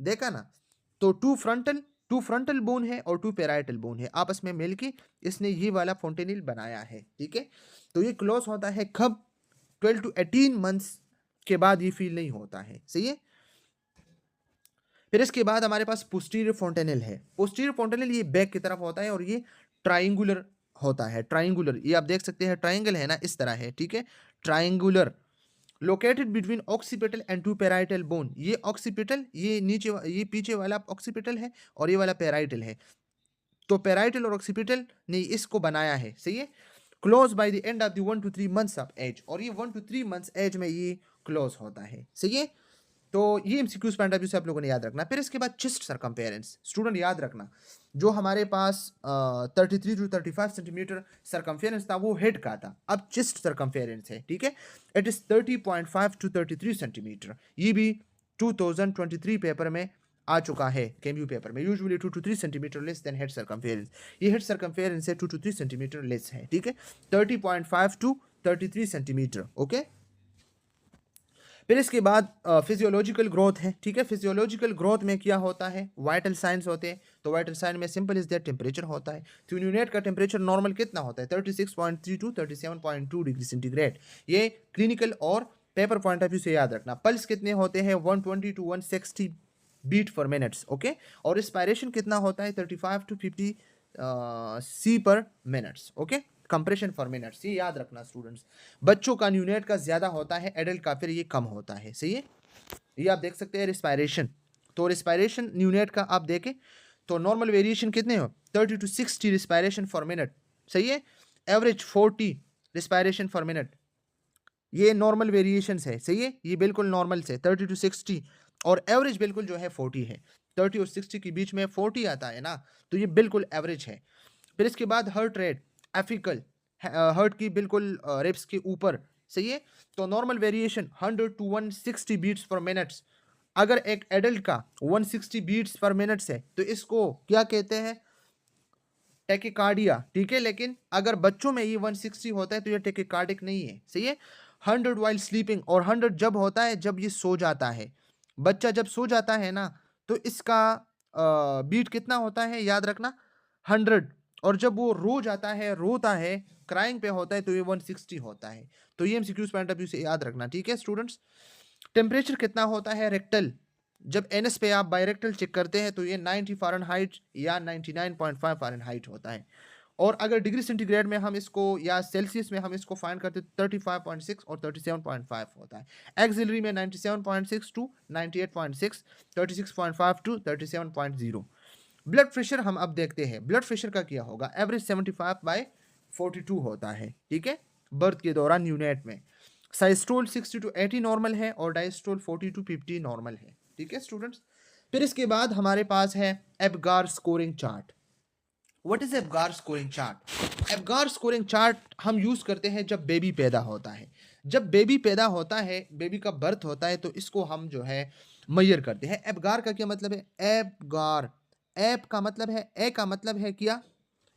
देखा ना? तो 2 फ्रंटल बोन है और 2 पेराइटल बोन है, आपस में मिलके इसने ये वाला फोंटेनिल बनाया है, ठीक है? तो ये क्लोज होता है कब? 12 to 18 मंथ्स के बाद ये फील नहीं होता है, सही है? फिर इसके बाद हमारे पास पोस्टीरियर फोंटेनिल है। पोस्टीरियर फोंटेनिल ये बैक की तरफ होता है और ये ट्राइंगुलर होता है, ट्राइंगुलर। ये आप देख सकते हैं ट्राइंगल है ना, इस तरह है, ठीक है? Triangular, located between occipital and 2 parietal bone. ये ऑक्सीपिटल, ये ये पीछे वाला ऑक्सीपिटल है और ये वाला पेराइटल है। तो पेराइटल और ऑक्सीपिटल ने इसको बनाया है, सही है? Close by the end of the 1 to 3 months of age, और ये 1 to 3 मंथ्स एज में ये क्लोज होता है, सही है? तो ये एमसीक्यूज पॉइंट ऑफ व्यू से आप लोगों ने याद रखना। फिर इसके बाद चेस्ट सरकमफेरेंस, स्टूडेंट याद रखना, जो हमारे पास 33 to 35 सेंटीमीटर सरकमफेरेंस था वो हेड का था। अब चेस्ट सरकमफेरेंस है, ठीक है? It is 30.5 to 33 centimetre. ये भी 2023 पेपर में आ चुका है, केम्यू पेपर में। Usually 2 to 3 centimetre less than head circumference. ये हेड सरकमफेरेंस है 2 to 3 सेंटीमीटर लेस है, ठीक है? 30.5 to 33 सेंटीमीटर, ओके? फिर इसके बाद फिजियोलॉजिकल ग्रोथ है, ठीक है? फिजियोलॉजिकल ग्रोथ में क्या होता है? वाइटल साइंस होते हैं। तो वाइटल साइन में सिंपल इज दैट टेम्परेचर होता है। तो यूनिट का टेम्परेचर नॉर्मल कितना होता है? 36.3 to 37.2 डिग्री सेंटीग्रेड। ये क्लिनिकल और पेपर पॉइंट ऑफ व्यू से याद रखना। पल्स कितने होते हैं? 120 to 160 beat for minutes, okay? और रिस्पायरेशन कितना होता है? 35 to 50 सी per minutes, okay? Compression for minutes, ये याद रखना स्टूडेंट्स। बच्चों का न्यूनेट का ज्यादा होता है, एडल्ट का फिर ये कम होता है, सही है? ये आप देख सकते हैं रिस्पायरेशन। तो रिस्पायरेशन न्यूनेट का आप देखें तो नॉर्मल वेरिएशन कितने हो? 30 to 60 रिस्पायरेशन फॉर मिनट, सही है? Average 40 respiration for minute. ये नॉर्मल वेरिएशंस है, सही है? ये बिल्कुल नॉर्मल से 30 to 60 और एवरेज बिल्कुल जो है 40 है। 30 और 60 के बीच में 40 आता है ना, तो ये बिल्कुल एवरेज है। फिर इसके बाद हार्ट रेट एफिकल, हार्ट की बिल्कुल रेप्स के ऊपर, सही है? तो नॉर्मल वेरिएशन 100 to 160 बीट्स पर मिनट्स। अगर एक एडल्ट का 160 बीट्स पर मिनट्स है तो इसको क्या कहते हैं? टेकिकार्डिया, ठीक है? लेकिन अगर बच्चों में ये 160 होता है तो ये टेकिकार्डिक नहीं है, सही है? 100 वाइल स्लीपिंग, और 100 जब होता है जब ये सो जाता है। बच्चा जब सो जाता है ना तो इसका बीट कितना होता है? याद रखना 100। और जब वो रो जाता है, रोता है, क्राइंग पे होता है तो ये 160 होता है। तो ये एमसीक्यूज पॉइंट ऑफ व्यू से याद रखना, ठीक है स्टूडेंट्स? टेम्परेचर कितना होता है रेक्टल? जब एनएस पे आप बायरेक्टल चेक करते हैं तो ये 90 फ़ारेनहाइट या 99.5 फ़ारेनहाइट होता है। और अगर डिग्री सेंटीग्रेड में हम इसको या सेल्सियस में हम इसको फाइंड करते हैं तो 35.6 और 37.5 होता है। एक्सिलरी में 97.6 टू 98.6, 36.5 टू 37.0। ब्लड प्रेशर हम अब देखते हैं। ब्लड प्रेशर का क्या होगा? एवरेज 75/42 होता है, ठीक है? बर्थ के दौरान यूनिट में साइस्टोल 60 to 80 नॉर्मल है और डायस्टोल 40 to 50 नॉर्मल है। ठीक है स्टूडेंट्स। फिर इसके बाद हमारे पास है Apgar scoring chart. What is Apgar scoring chart? Apgar scoring chart हम यूज करते हैं जब बेबी पैदा होता है। जब बेबी पैदा होता है, बेबी का बर्थ होता है, तो इसको हम जो है मेजर करते हैं। एब्गार का क्या मतलब है? एब्गार, एप का मतलब है, ए का मतलब है क्या?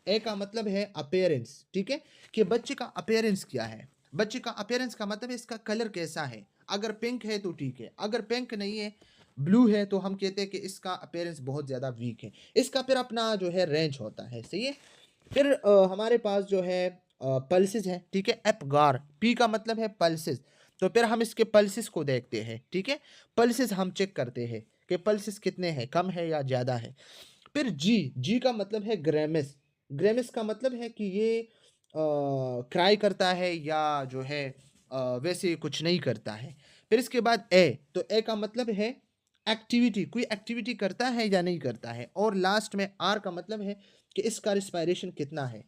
ए का मतलब है अपेयरेंस। ठीक है, कि बच्चे का अपेयरेंस क्या है। बच्चे का अपेयरेंस का मतलब है इसका कलर कैसा है। अगर पिंक है तो ठीक है, अगर पिंक नहीं है, ब्लू है, तो हम कहते हैं कि इसका अपेयरेंस बहुत ज़्यादा वीक है। इसका फिर अपना जो है रेंज होता है। सही है। फिर हमारे पास जो है पल्सेस है। ठीक है, एपगार, पी का मतलब है पल्सेस। तो फिर हम इसके पल्सेस को देखते हैं। ठीक है, पल्सेस हम चेक करते हैं कि पल्सेस कितने हैं, कम है या ज़्यादा है। फिर जी, जी का मतलब है ग्रेमिस। ग्रेमिस का मतलब है कि ये क्राई करता है या जो है वैसे कुछ नहीं करता है। फिर इसके बाद ए, तो ए का मतलब है एक्टिविटी, कोई एक्टिविटी करता है या नहीं करता है। और लास्ट में आर का मतलब है कि इसका रिस्पायरेशन कितना है।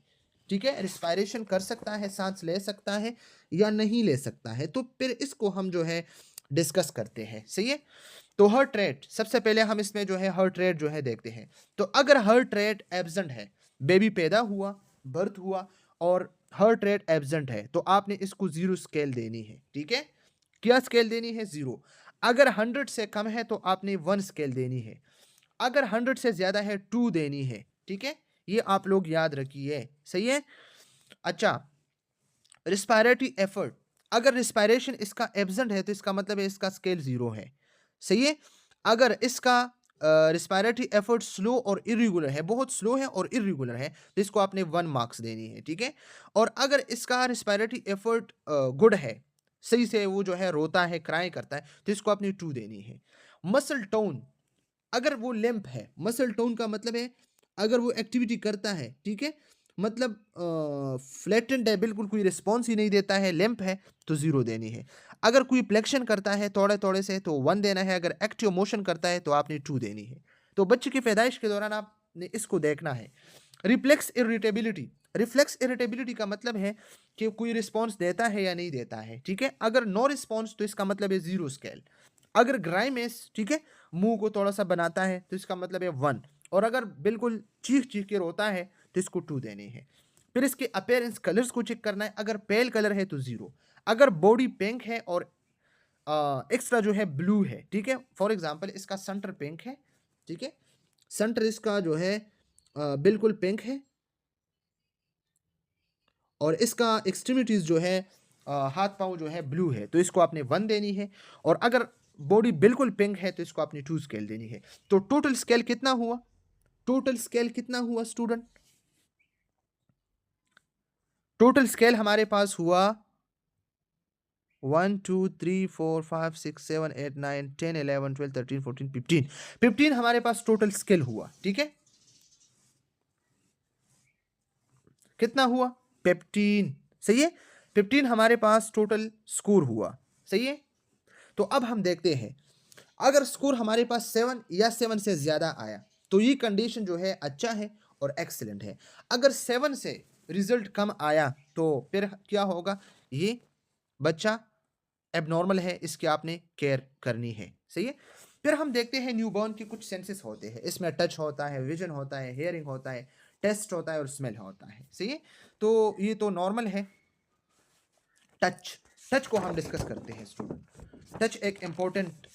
ठीक है, रिस्पायरेशन कर सकता है, सांस ले सकता है या नहीं ले सकता है। तो फिर इसको हम जो है डिस्कस करते हैं। सही है। तो हार्ट रेट, सबसे पहले हम इसमें जो है हार्ट रेट जो है देखते हैं। तो अगर हार्ट रेट एब्सेंट है, बेबी पैदा हुआ, बर्थ हुआ और हार्ट रेट एब्सेंट है, तो आपने इसको 0 स्केल देनी है। ठीक है, क्या स्केल देनी है? 0। अगर 100 से कम है तो आपने 1 स्केल देनी है। अगर 100 से ज्यादा है 2 देनी है। ठीक है, ये आप लोग याद रखिए। सही है। अच्छा, रिस्पायरेटरी एफर्ट, अगर रिस्पायरेशन इसका एब्सेंट है तो इसका मतलब है इसका स्केल 0 है। सही है। अगर इसका रिस्पायरेटरी एफर्ट स्लो और इरेगुलर है, बहुत स्लो है और इरेगुलर है, तो इसको आपने 1 मार्क्स देनी है। ठीक है। और अगर इसका रिस्पायरेटरी एफर्ट गुड है, सही से वो जो है रोता है, क्राई करता है, तो इसको आपने 2 देनी है। मसल टोन, अगर वो लिम्प है, मसल टोन का मतलब है अगर वो एक्टिविटी करता है, ठीक है, मतलब फ्लैटेंड है, बिल्कुल कोई रिस्पॉन्स ही नहीं देता है, लिम्प है, तो 0 देनी है। अगर कोई फ्लेक्शन करता है थोड़े थोड़े से, तो 1 देना है। अगर एक्टिव मोशन करता है तो आपने 2 देनी है। तो बच्चे की पैदाइश के दौरान आपने इसको देखना है। रिफ्लेक्स इरिटेबिलिटी, रिफ्लेक्स इरिटेबिलिटी का मतलब है कि कोई रिस्पॉन्स देता है या नहीं देता है। ठीक है, अगर नो रिस्पॉन्स तो इसका मतलब है 0 स्केल। अगर ग्राइमेस, ठीक है, मुंह को थोड़ा सा बनाता है, तो इसका मतलब है 1। और अगर बिल्कुल चीख चीख के रोता है तो इसको 2 देनी है। फिर इसके अपेयरेंस कलर्स को चेक करना है। अगर पेल कलर है तो 0। अगर बॉडी पिंक है और एक्स्ट्रा जो है ब्लू है, ठीक है, फॉर एग्जांपल इसका सेंटर पिंक है। ठीक है, सेंटर इसका जो है बिल्कुल पिंक है और इसका एक्सट्रीमिटीज जो है हाथ पांव जो है ब्लू है, तो इसको आपने 1 देनी है। और अगर बॉडी बिल्कुल पिंक है तो इसको आपने 2 स्केल देनी है। तो टोटल स्केल कितना हुआ? टोटल स्केल कितना हुआ स्टूडेंट? टोटल स्केल हमारे पास हुआ 1 2 3 4 5 6 7 8 9 10 11 12 13 14 15। 15 हमारे पास टोटल स्केल हुआ। ठीक है, कितना हुआ? 15। सही है। 15 हमारे पास टोटल स्कोर हुआ। सही है। तो अब हम देखते हैं, अगर स्कोर हमारे पास 7 या 7 से ज्यादा आया तो ये कंडीशन जो है अच्छा है और एक्सीलेंट है। अगर 7 से रिजल्ट कम आया तो फिर क्या होगा? ये बच्चा एबनॉर्मल है, इसकी आपने केयर करनी है। सही है। फिर हम देखते हैं न्यूबॉर्न के कुछ सेंसेस होते हैं। इसमें टच होता है, विजन होता है, हेयरिंग होता है, टेस्ट होता है और स्मेल होता है। सही है। तो ये तो नॉर्मल है। टच, टच को हम डिस्कस करते हैं स्टूडेंट। टच एक इंपॉर्टेंट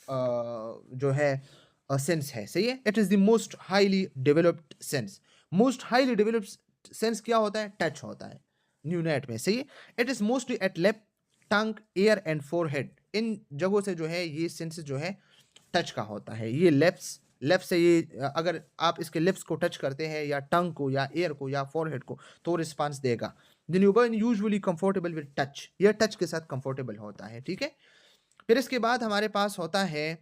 जो है सेंस है। सही है। It is the most highly developed sense. Most highly developed sense क्या होता है? टच होता है न्यूनेट में। सही है। It is mostly at left tongue, ear and forehead. इन जगहों से जो है ये सेंस जो है टच का होता है। ये लेफ्ट से ये अगर आप इसके लिप्स को टच करते हैं या टंग को या एयर को या फोरहेड को, तो रिस्पांस देगा। The newborn usually comfortable with touch, यह टच के साथ कंफर्टेबल होता है। ठीक है। फिर इसके बाद हमारे पास होता है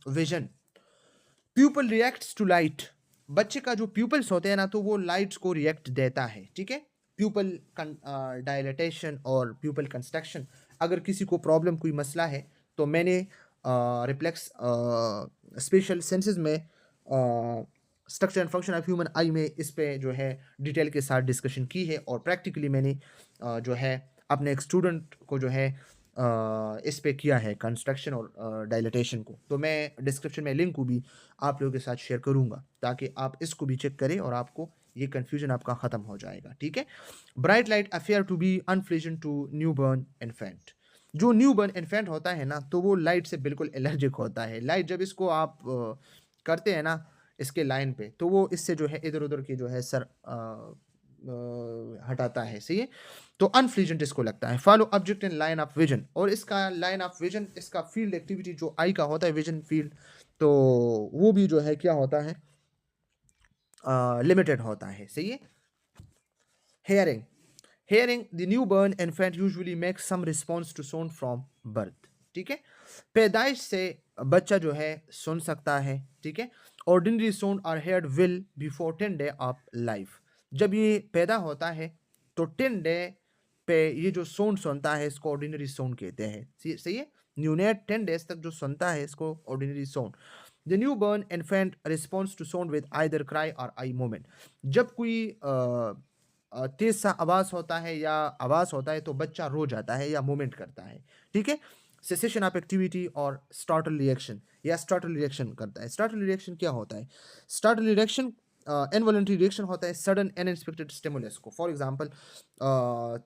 vision. Pupil reacts to light. बच्चे का जो प्यूपल्स होते हैं ना, तो वो लाइट्स को रिएक्ट देता है। ठीक है। प्यूपल डायलेटेशन और प्यूपल कंस्ट्रक्शन, अगर किसी को प्रॉब्लम, कोई मसला है, तो मैंने रिफ्लेक्स स्पेशल सेंसेस में structure and function of human आई में इस पे जो है डिटेल के साथ डिस्कशन की है। और प्रैक्टिकली मैंने जो है अपने एक स्टूडेंट को जो है इस पे किया है कंस्ट्रक्शन और डायलिटेशन को, तो मैं डिस्क्रिप्शन में लिंक को भी आप लोगों के साथ शेयर करूँगा ताकि आप इसको भी चेक करें और आपको ये कन्फ्यूजन आपका ख़त्म हो जाएगा, ठीक है। Bright light appear to be unpleasant to newborn infant. जो न्यूबॉर्न इन्फेंट होता है ना, तो वो लाइट से बिल्कुल एलर्जिक होता है। लाइट जब इसको आप करते हैं ना इसके लाइन पे, तो वो इससे जो है इधर-उधर की जो है सर हटाता है, सही है? तो अनफ्लिजेंट इसको लगता है। Follow object in line of vision, और इसका लाइन ऑफ विजन, इसका फील्ड एक्टिविटी जो आई का होता है विजन फील्ड, तो वो भी जो है क्या होता है, लिमिटेड होता है, सही है? Hearing, hearing the newborn infant usually makes some response to sound from birth, ठीक है। पैदाइश से बच्चा जो है सुन सकता है, ठीक है। Ordinary sound are heard well before 10 day of life. जब ये पैदा होता है तो 10 डे पे ये जो साउंड सुनता है इसको ऑर्डिनरी साउंड कहते हैं, सही है। न्यूनेट 10 डेज तक जो सुनता है इसको ordinary sound. The newborn infant response to sound with either cry और आई मोमेंट। जब कोई तेज सा आवाज होता है या आवाज होता है तो बच्चा रो जाता है या मूवमेंट करता है, ठीक है। सेसेशन ऑफ एक्टिविटी और स्टार्टल रिएक्शन, या स्टार्टल रिएक्शन करता है। स्टार्टल रिएक्शन क्या होता है? स्टार्टल रिएक्शन इनवॉलंटरी रिएक्शन होता है सडन अनएक्सपेक्टेड स्टिमुलस को। फॉर एग्जांपल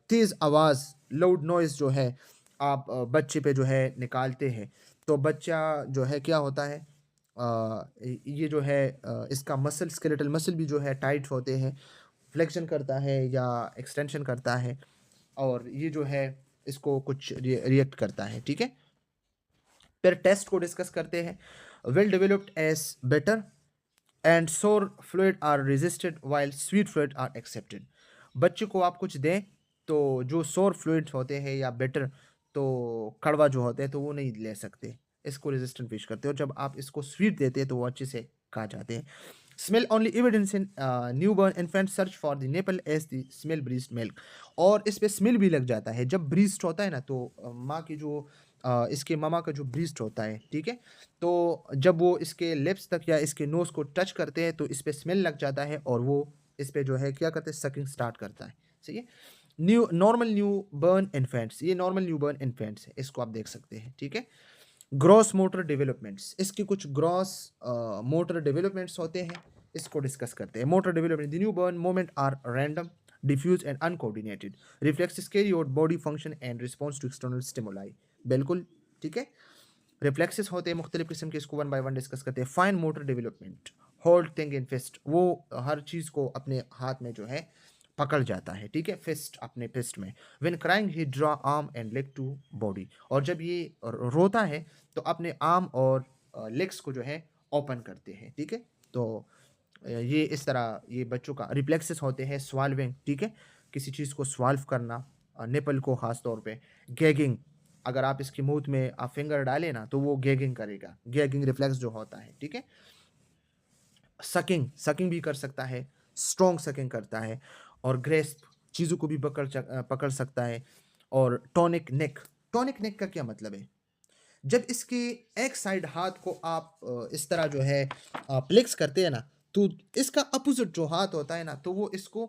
तेज आवाज, लाउड नॉइज जो है आप बच्चे पे जो है निकालते हैं, तो बच्चा जो है क्या होता है, ये जो है इसका मसल, स्केलेटल मसल भी जो है टाइट होते हैं, फ्लेक्शन करता है या एक्सटेंशन करता है, और ये जो है इसको कुछ रिएक्ट करता है, ठीक है। फिर टेस्ट को डिस्कस करते हैं। Well developed as bitter and sour fluid are resisted while sweet fluid are accepted. बच्चे को आप कुछ दें तो जो सोर फ्लूइड होते हैं या बेटर, तो कड़वा जो होते हैं तो वो नहीं ले सकते, इसको रेजिस्टेंट पेश करते हैं, और जब आप इसको स्वीट देते हैं तो वो अच्छे से खा जाते हैं। Smell only evidence in newborn infant search for the nipple as the smell breast milk. और इस पे स्मेल भी लग जाता है जब ब्रीज्ड होता है ना, तो माँ की जो इसके मामा का जो ब्रीज्ड होता है, ठीक है, तो जब वो इसके लिप्स तक या इसके नोज को टच करते हैं तो इस पे स्मेल लग जाता है और वो इस पे जो है क्या करते हैं, सकिंग स्टार्ट करता है, सही है। न्यू बर्न इन्फेंट्स, ये नॉर्मल न्यू बर्न इन्फेंट्स है, इसको आप देख सकते हैं, ठीक है। ग्रॉस मोटर डेवलपमेंट्स, इसके कुछ ग्रॉस मोटर डेवलपमेंट्स होते हैं, इसको डिस्कस करते हैं। Motor development, the newborn movement are random, diffuse and uncoordinated. Reflexes carry out body function and response to external stimuli, बिल्कुल ठीक है। रिफ्लेक्सेस होते हैं मुख्तलिफ किस्म के, इसको वन बाय वन डिस्कस करते हैं। Fine motor development, hold thing in fist, वो हर चीज़ को अपने हाथ में जो है पकड़ जाता है, ठीक है, फिस्ट, अपने फिस्ट में। When crying he draw arm and leg to body, और जब ये रोता है तो अपने आर्म और लेग्स को जो है ओपन करते हैं, ठीक है। तो ये इस तरह ये बच्चों का रिफ्लेक्सेस होते हैं। स्वाल्विंग, ठीक है, किसी चीज़ को स्वाल्व करना, निपल को खास तौर पे। गैगिंग, अगर आप इसकी मुंह में आप फिंगर डालें ना तो वो गैगिंग करेगा, गैगिंग रिफ्लेक्स जो होता है, ठीक है। सकिंग, सकिंग भी कर सकता है, स्ट्रॉन्ग सकिंग करता है। और ग्रेस्प, चीज़ों को भी पकड़ सकता है। और टॉनिक नेक, टॉनिक नेक का क्या मतलब है? जब इसके एक साइड हाथ को आप इस तरह जो है प्लेक्स करते हैं ना, तो इसका अपोजिट जो हाथ होता है ना, तो वो इसको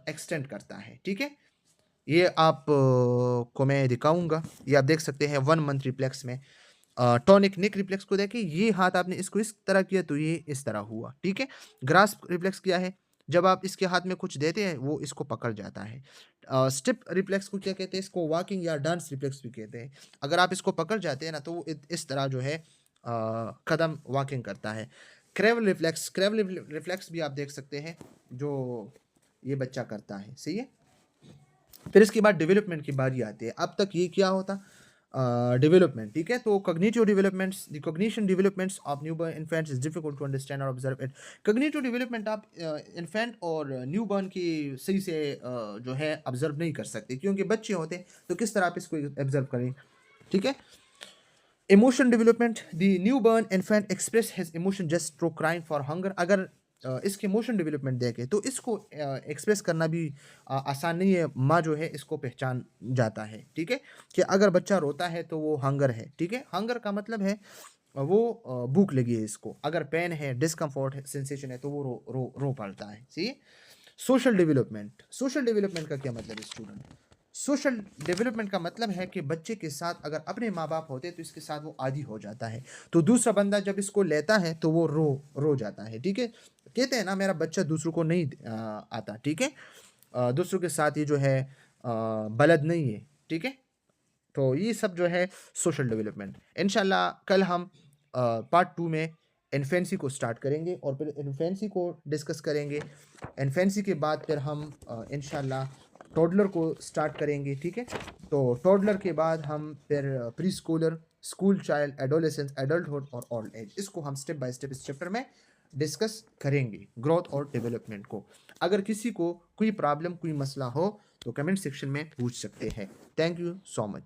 एक्सटेंड करता है, ठीक है। ये आप को मैं दिखाऊंगा, ये आप देख सकते हैं 1 मंथ रिफ्लेक्स में। टॉनिक नेक रिफ्लेक्स को देखिए, ये हाथ आपने इसको इस तरह किया तो ये इस तरह हुआ, ठीक है। ग्रास्प रिफ्लेक्स क्या है? जब आप इसके हाथ में कुछ देते हैं वो इसको पकड़ जाता है। स्टिप रिफ्लेक्स को क्या कहते हैं? इसको वॉकिंग या डांस रिफ्लेक्स भी कहते हैं। अगर आप इसको पकड़ जाते हैं ना तो वो इस तरह जो है कदम वॉकिंग करता है। क्रेवल रिफ्लेक्स, क्रेवल रिफ्लेक्स भी आप देख सकते हैं जो ये बच्चा करता है, सही है। फिर इसके बाद डेवलपमेंट की बारी आती है। अब तक ये क्या होता, डेवलपमेंट, ठीक है। तो cognitive developments, the cognition developments of newborn infants is difficult to understand और ऑब्जर्व इट। कॉग्निटिव डेवलपमेंट आप इन्फेंट और न्यूबॉर्न की सही से जो है ऑब्जर्व नहीं कर सकते, क्योंकि बच्चे होते हैं तो किस तरह आप इसको ऑब्जर्व करें, ठीक है। Emotion development, the newborn infant express his emotion just through crying for hunger. अगर इसके इमोशन डेवलपमेंट देखें तो इसको एक्सप्रेस करना भी आसान नहीं है। माँ जो है इसको पहचान जाता है, ठीक है, कि अगर बच्चा रोता है तो वो हंगर है, ठीक है। हंगर का मतलब है वो भूख लगी है इसको। अगर पेन है, डिस्कम्फर्ट सेंसेशन है तो वो रो रो रो पड़ता है, सही है। सोशल डेवलपमेंट, सोशल डेवलपमेंट का क्या मतलब है स्टूडेंट? सोशल डेवलपमेंट का मतलब है कि बच्चे के साथ अगर अपने माँ बाप होते तो इसके साथ वो आदी हो जाता है, तो दूसरा बंदा जब इसको लेता है तो वो रो रो जाता है, ठीक है। कहते हैं ना मेरा बच्चा दूसरों को नहीं आता, ठीक है। दूसरों के साथ ये जो है बलद नहीं है, ठीक है। तो ये सब जो है सोशल डेवलपमेंट। इंशाल्लाह कल हम पार्ट 2 में इन्फेंसी को स्टार्ट करेंगे और फिर इन्फेंसी को डिस्कस करेंगे। इन्फेंसी के बाद फिर हम इंशाल्लाह टोडलर को स्टार्ट करेंगे, ठीक है। तो टोडलर के बाद हम फिर pre Schuler, school child, adolescence, adulthood और ओल्ड एज, इसको हम स्टेप बाय स्टेप इस चैप्टर में डिस्कस करेंगे, ग्रोथ और डेवलपमेंट को। अगर किसी को कोई प्रॉब्लम, कोई मसला हो तो कमेंट सेक्शन में पूछ सकते हैं। Thank you so much.